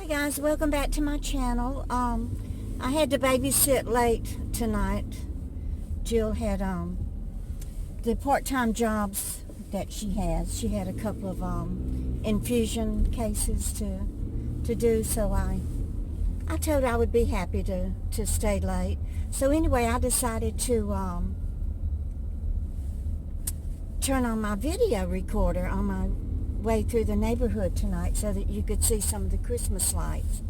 Hi guys, welcome back to my channel. I had to babysit late tonight. Jill had the part-time jobs that she has. She had a couple of infusion cases to do, so I told her I would be happy to stay late. So anyway, I decided to turn on my video recorder on my way through the neighborhood tonight so that you could see some of the Christmas lights.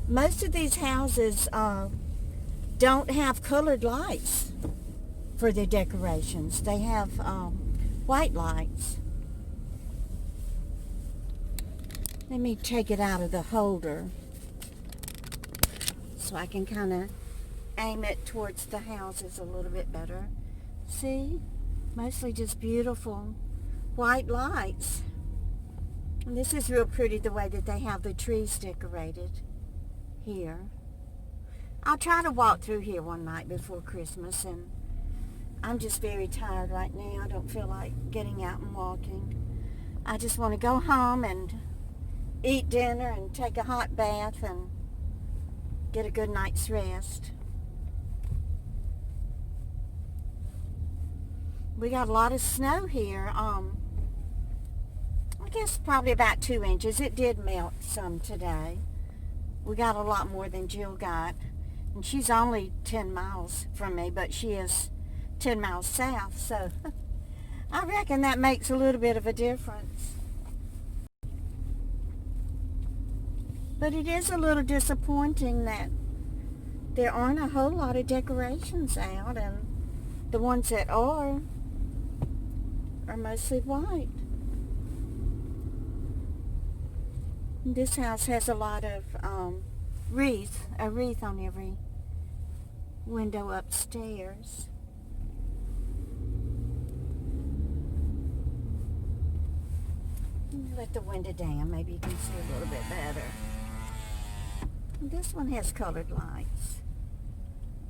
Most of these houses don't have colored lights for their decorations. They have white lights. Let me take it out of the holder so I can kind of aim it towards the houses a little bit better. See? Mostly just beautiful white lights. And this is real pretty, the way that they have the trees decorated here. I'll try to walk through here one night before Christmas, and I'm just very tired right now. I don't feel like getting out and walking. I just want to go home and eat dinner and take a hot bath and get a good night's rest. We got a lot of snow here. I guess probably about 2 inches. It did melt some today. We got a lot more than Jill got. And she's only 10 miles from me, but she is 10 miles south. So I reckon that makes a little bit of a difference. But it is a little disappointing that there aren't a whole lot of decorations out, and the ones that are mostly white. This house has a lot of a wreath on every window upstairs. Let the window down, maybe you can see a little bit better. This one has colored lights.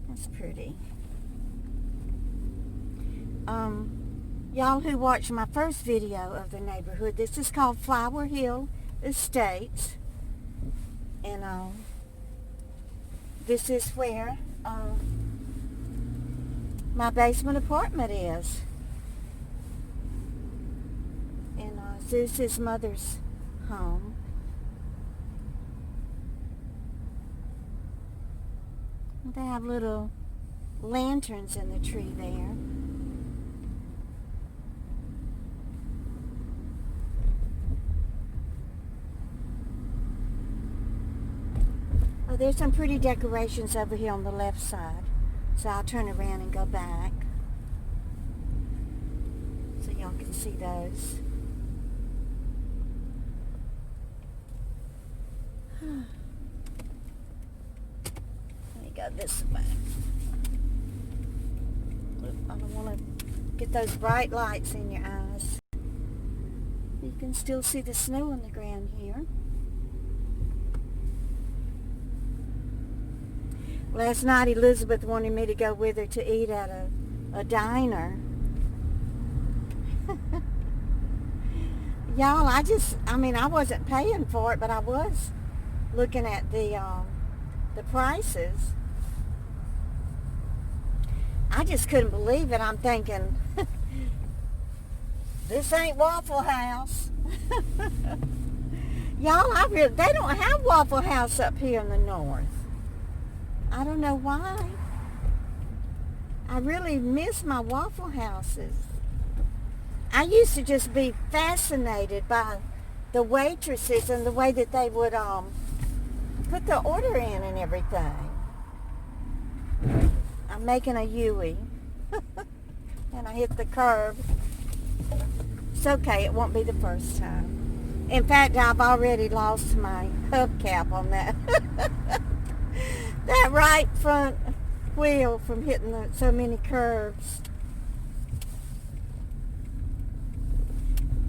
That's pretty. Y'all who watched my first video of the neighborhood, this is called Flower Hill Estates, and this is where my basement apartment is, and Zeus's mother's home. They have little lanterns in the tree there. Oh, there's some pretty decorations over here on the left side. So I'll turn around and go back so y'all can see those. Let me go this way. I don't want to get those bright lights in your eyes. You can still see the snow on the ground here. Last night, Elizabeth wanted me to go with her to eat at a diner. Y'all, I wasn't paying for it, but I was looking at the prices. I just couldn't believe it. I'm thinking, this ain't Waffle House. Y'all, they don't have Waffle House up here in the north. I don't know why. I really miss my Waffle Houses. I used to just be fascinated by the waitresses and the way that they would put the order in and everything. I'm making a U-ey. And I hit the curb. It's okay, it won't be the first time. In fact, I've already lost my hubcap on that. That right front wheel from hitting so many curves.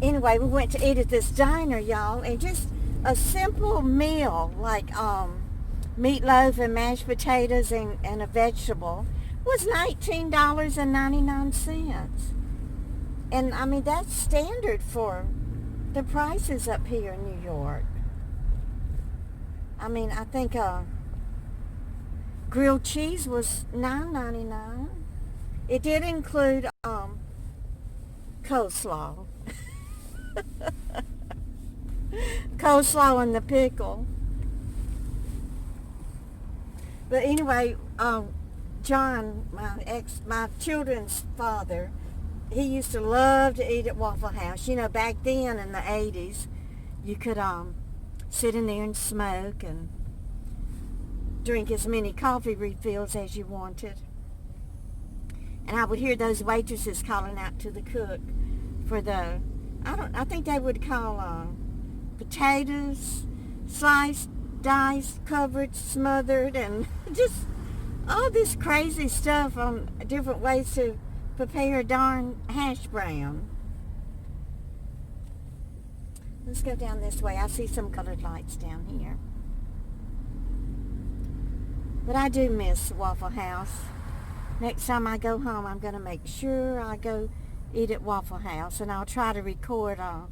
Anyway, we went to eat at this diner, y'all, and just a simple meal like meatloaf and mashed potatoes and a vegetable was $19.99. And I mean, that's standard for the prices up here in New York. I mean, I think grilled cheese was $9.99. It did include coleslaw. Coleslaw and the pickle. But anyway, John, my children's father, he used to love to eat at Waffle House. You know, back then in the 80s, you could sit in there and smoke and drink as many coffee refills as you wanted. And I would hear those waitresses calling out to the cook for the, I think they would call potatoes, sliced, diced, covered, smothered, and just all this crazy stuff on different ways to prepare a darn hash brown. Let's go down this way. I see some colored lights down here. But I do miss Waffle House. Next time I go home, I'm going to make sure I go eat at Waffle House, and I'll try to record. I'll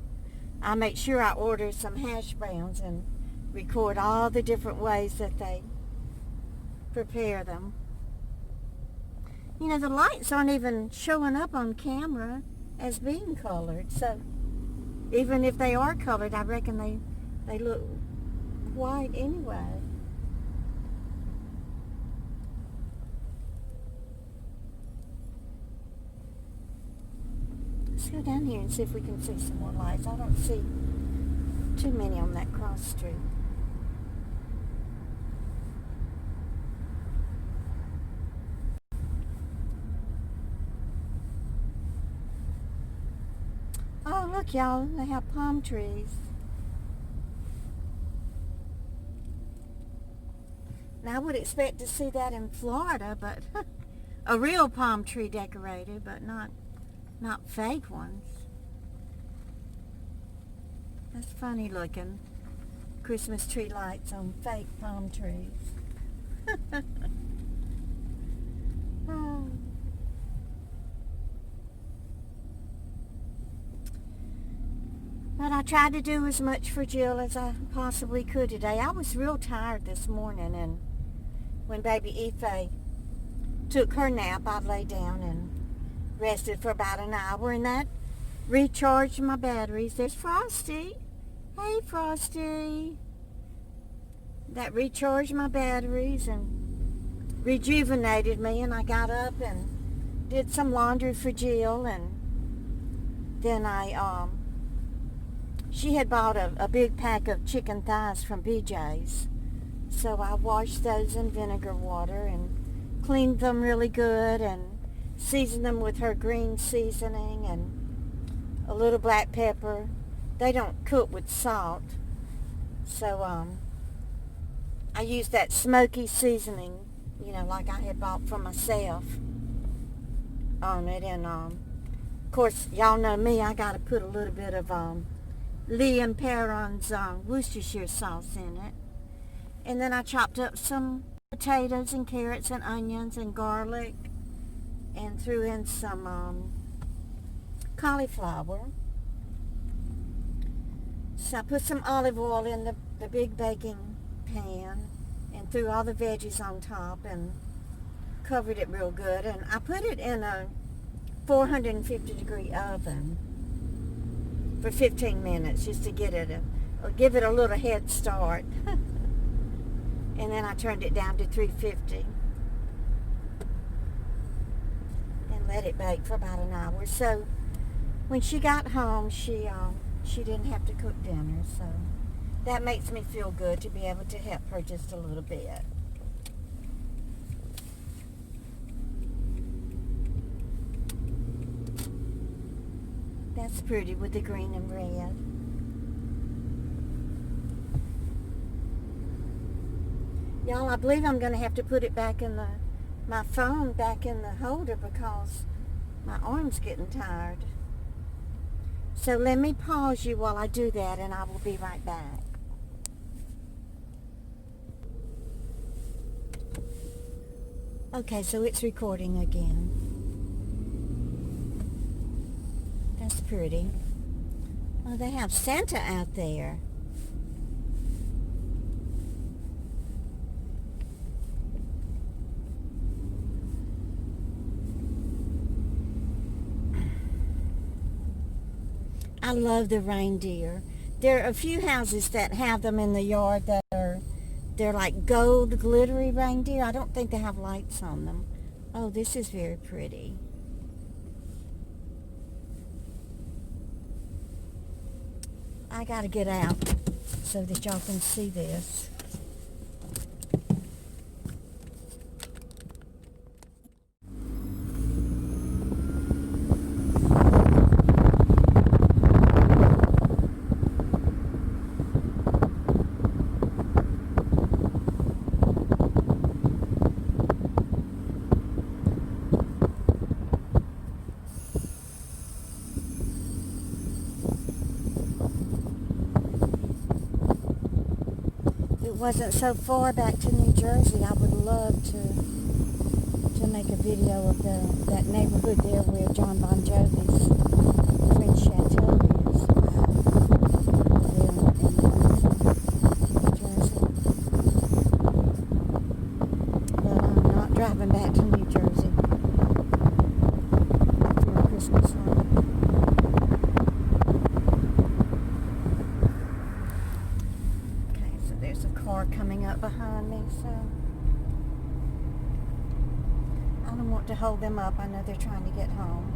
make sure I order some hash browns and record all the different ways that they prepare them. You know, the lights aren't even showing up on camera as being colored, so even if they are colored, I reckon they look white anyway. Let's go down here and see if we can see some more lights. I don't see too many on that cross street. Oh, look, y'all, they have palm trees. Now, I would expect to see that in Florida, but a real palm tree decorated, but not fake ones. That's funny looking. Christmas tree lights on fake palm trees. Oh. But I tried to do as much for Jill as I possibly could today. I was real tired this morning, and when baby Ife took her nap, I lay down and rested for about an hour, and that recharged my batteries. There's Frosty. Hey, Frosty. That recharged my batteries and rejuvenated me, and I got up and did some laundry for Jill, and then she had bought a big pack of chicken thighs from BJ's, so I washed those in vinegar water and cleaned them really good and seasoned them with her green seasoning and a little black pepper. They don't cook with salt, so I used that smoky seasoning, you know, like I had bought for myself on it. And of course, y'all know me, I got to put a little bit of Lee & Perron's Worcestershire sauce in it. And then I chopped up some potatoes and carrots and onions and garlic and threw in some cauliflower. So I put some olive oil in the big baking pan and threw all the veggies on top and covered it real good. And I put it in a 450 degree oven for 15 minutes just to give it a little head start. And then I turned it down to 350 and let it bake for about an hour. So when she got home, she didn't have to cook dinner. So that makes me feel good to be able to help her just a little bit. That's pretty with the green and red. Y'all, I believe I'm going to have to put it back in my phone back in the holder because my arm's getting tired. So let me pause you while I do that, and I will be right back. Okay, so it's recording again. That's pretty. Oh, they have Santa out there. I love the reindeer. There are a few houses that have them in the yard that they're like gold glittery reindeer. I don't think they have lights on them. Oh, this is very pretty. I gotta get out so that y'all can see this. It wasn't so far back to New Jersey, I would love to make a video of that neighborhood there where John Bon Jovi's French Chateau is. There in New Jersey. But I'm not driving back to New Jersey for Christmas holiday. There's a car coming up behind me, so I don't want to hold them up. I know they're trying to get home.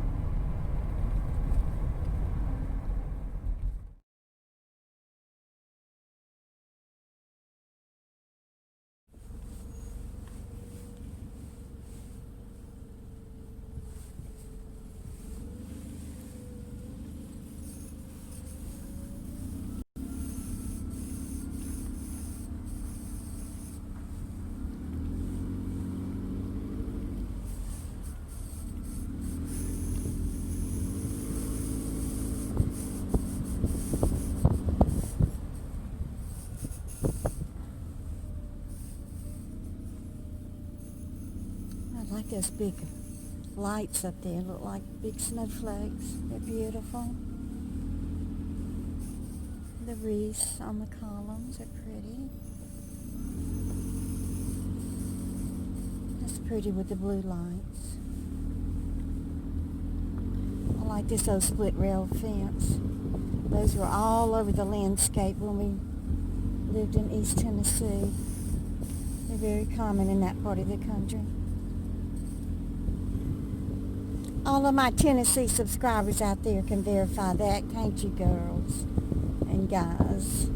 I like those big lights up there. Look like big snowflakes. They're beautiful. The wreaths on the columns are pretty. That's pretty with the blue lights. I like this old split rail fence. Those were all over the landscape when we lived in East Tennessee. They're very common in that part of the country. All of my Tennessee subscribers out there can verify that, can't you, girls and guys?